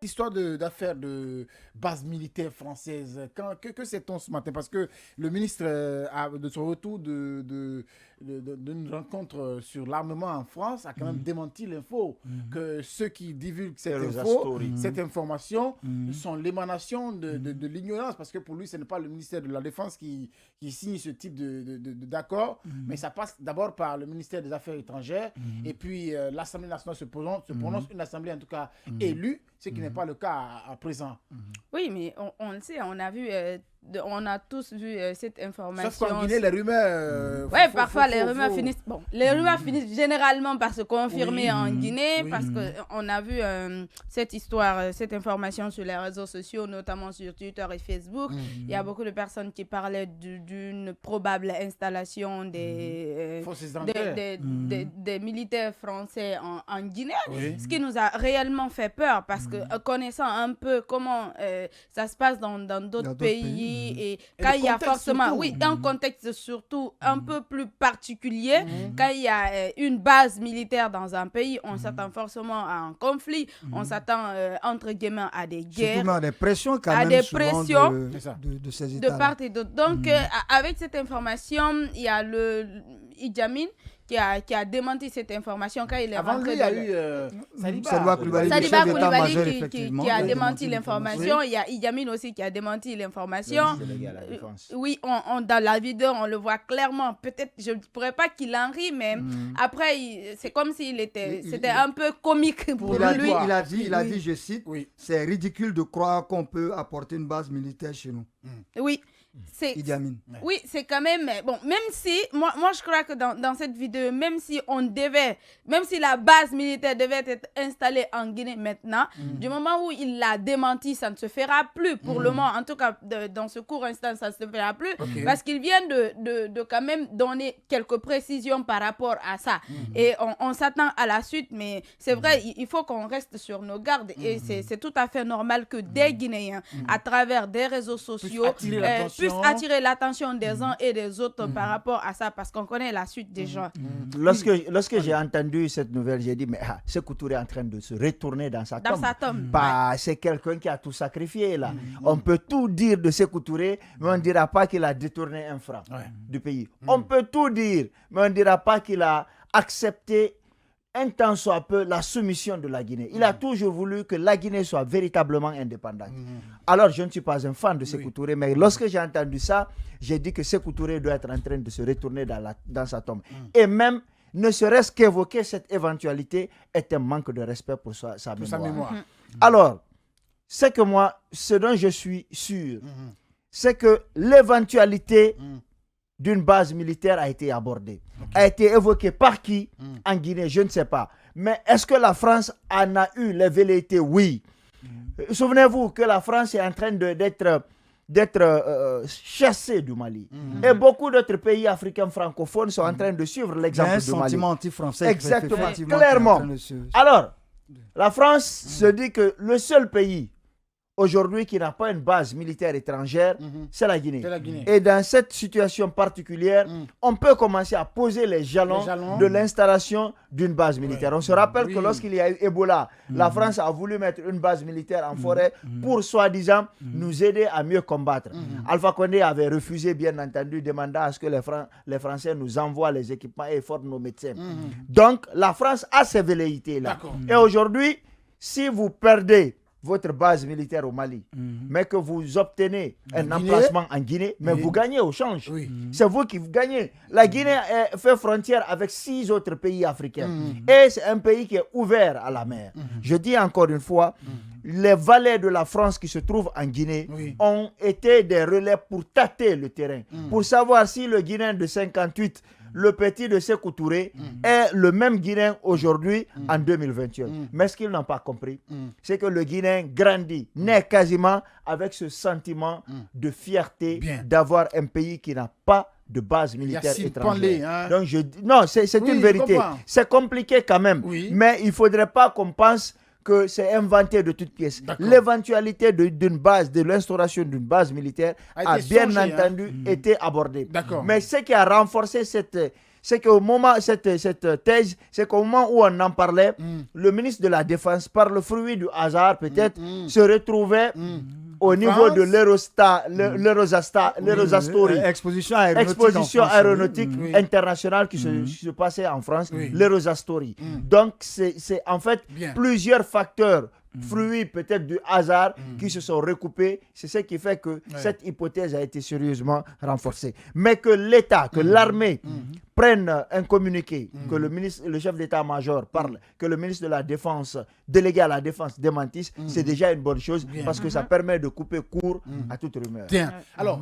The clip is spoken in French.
histoire d'affaires de base militaire française, que sait-on ce matin? Parce que le ministre, de son retour d'une rencontre sur l'armement en France, a quand même démenti l'info, que ceux qui divulguent cette information sont l'émanation de l'ignorance, parce que pour lui, ce n'est pas le ministère de la Défense qui signe ce type d'accord, mais ça passe d'abord par le ministère des Affaires étrangères, et puis l'Assemblée nationale se prononce, une assemblée en tout cas élue, ce qui n'est pas le cas à présent. Oui, mais on le sait, on a vu, on a tous vu cette information. Sauf qu'en Guinée, les rumeurs... oui, parfois les rumeurs finissent... Bon, les rumeurs finissent généralement par se confirmer en Guinée, parce qu'on a vu cette histoire, cette information sur les réseaux sociaux, notamment sur Twitter et Facebook. Il y a beaucoup de personnes qui parlaient d'une probable installation des militaires français en Guinée, ce qui nous a réellement fait peur, parce que connaissant un peu comment ça se passe dans d'autres pays, et quand il y a forcément un contexte surtout un peu plus particulier, quand il y a une base militaire dans un pays, on s'attend forcément à un conflit, on s'attend entre guillemets à des guerres, surtout à des pressions quand même, des pressions de ces États de part et d'autre. Donc avec cette information, il y a le Idi Amin qui a démenti cette information quand il est rentré. Avant lui, il y a eu Saliba Coulibaly qui a démenti l'information. Il y a Idi Amin aussi qui a démenti l'information. Oui, dans la vidéo, on le voit clairement. Peut-être, je ne pourrais pas qu'il en rit, mais après, c'est comme s'il était... C'était un peu comique pour lui. Il a dit, je cite, c'est ridicule de croire qu'on peut apporter une base militaire chez nous. Oui. Idi Amin. Oui, c'est quand même... Bon, même si... Moi je crois que dans cette vidéo, même si la base militaire devait être installée en Guinée maintenant, du moment où il l'a démenti, ça ne se fera plus. Pour le moment, en tout cas, dans ce court instant, ça ne se fera plus. Parce qu'il vient de quand même donner quelques précisions par rapport à ça. Et on s'attend à la suite, mais c'est vrai, il faut qu'on reste sur nos gardes. Et c'est tout à fait normal que des Guinéens, à travers des réseaux sociaux, puissent attirer l'attention des uns et des autres par rapport à ça, parce qu'on connaît la suite des gens. Lorsque j'ai entendu cette nouvelle, j'ai dit, mais Sékou Touré est en train de se retourner dans sa tombe. C'est quelqu'un qui a tout sacrifié là. On peut tout dire de Sékou Touré, mais on ne dira pas qu'il a détourné un franc du pays. On peut tout dire, mais on ne dira pas qu'il a accepté un temps soit peu la soumission de la Guinée. Il a toujours voulu que la Guinée soit véritablement indépendante. Alors, je ne suis pas un fan de Sékou Touré, mais lorsque j'ai entendu ça, j'ai dit que Sékou Touré doit être en train de se retourner dans sa tombe. Et même, ne serait-ce qu'évoquer cette éventualité est un manque de respect pour sa mémoire. Alors, ce dont je suis sûr, c'est que l'éventualité d'une base militaire a été abordée. A été évoquée par qui en Guinée, je ne sais pas. Mais est-ce que la France en a eu les velléités? Oui. Souvenez-vous que la France est en train d'être chassée du Mali. Et beaucoup d'autres pays africains francophones sont en train de suivre l'exemple du Mali. Il y a un sentiment anti-français. Exactement, clairement. Alors, la France se dit que le seul pays aujourd'hui qui n'a pas une base militaire étrangère, c'est la Guinée. Et dans cette situation particulière, on peut commencer à poser les jalons de l'installation d'une base militaire. On se rappelle que lorsqu'il y a eu Ebola, la France a voulu mettre une base militaire en forêt pour soi-disant nous aider à mieux combattre. Alpha Condé avait refusé, bien entendu, demandant à ce que les Français nous envoient les équipements et forment nos médecins. Donc, la France a ces velléités-là. Et aujourd'hui, si vous perdez votre base militaire au Mali, mais que vous obtenez un emplacement en Guinée, mais vous gagnez au change. C'est vous qui gagnez. La Guinée fait frontière avec 6 autres pays africains. Et c'est un pays qui est ouvert à la mer. Je dis encore une fois, les valets de la France qui se trouvent en Guinée ont été des relais pour tâter le terrain, pour savoir si le Guinéen de 58, le petit de Sékou Touré, est le même Guinéen aujourd'hui en 2021. Mais ce qu'ils n'ont pas compris, c'est que le Guinéen grandit, naît quasiment avec ce sentiment de fierté d'avoir un pays qui n'a pas de base militaire étrangère. Donc non, c'est une vérité. C'est compliqué quand même, mais il ne faudrait pas qu'on pense que c'est inventé de toutes pièces. L'éventualité d'une base, de l'instauration d'une base militaire a bien entendu été abordée. Mais ce qui a renforcé c'est qu'au moment, cette thèse, c'est qu'au moment où on en parlait, le ministre de la Défense, par le fruit du hasard peut-être, se retrouvait au niveau de l'Eurosastori, exposition aéronautique internationale qui se passait en France, l'Eurosastori. Donc, c'est en fait plusieurs facteurs, fruits peut-être du hasard, qui se sont recoupés. C'est ce qui fait que cette hypothèse a été sérieusement renforcée. Mais que l'État, que l'armée prenne un communiqué, que le chef d'état-major parle, que le ministre de la Défense, délégué à la Défense, démentisse, c'est déjà une bonne chose parce que ça permet de couper court à toute rumeur. Tiens, alors...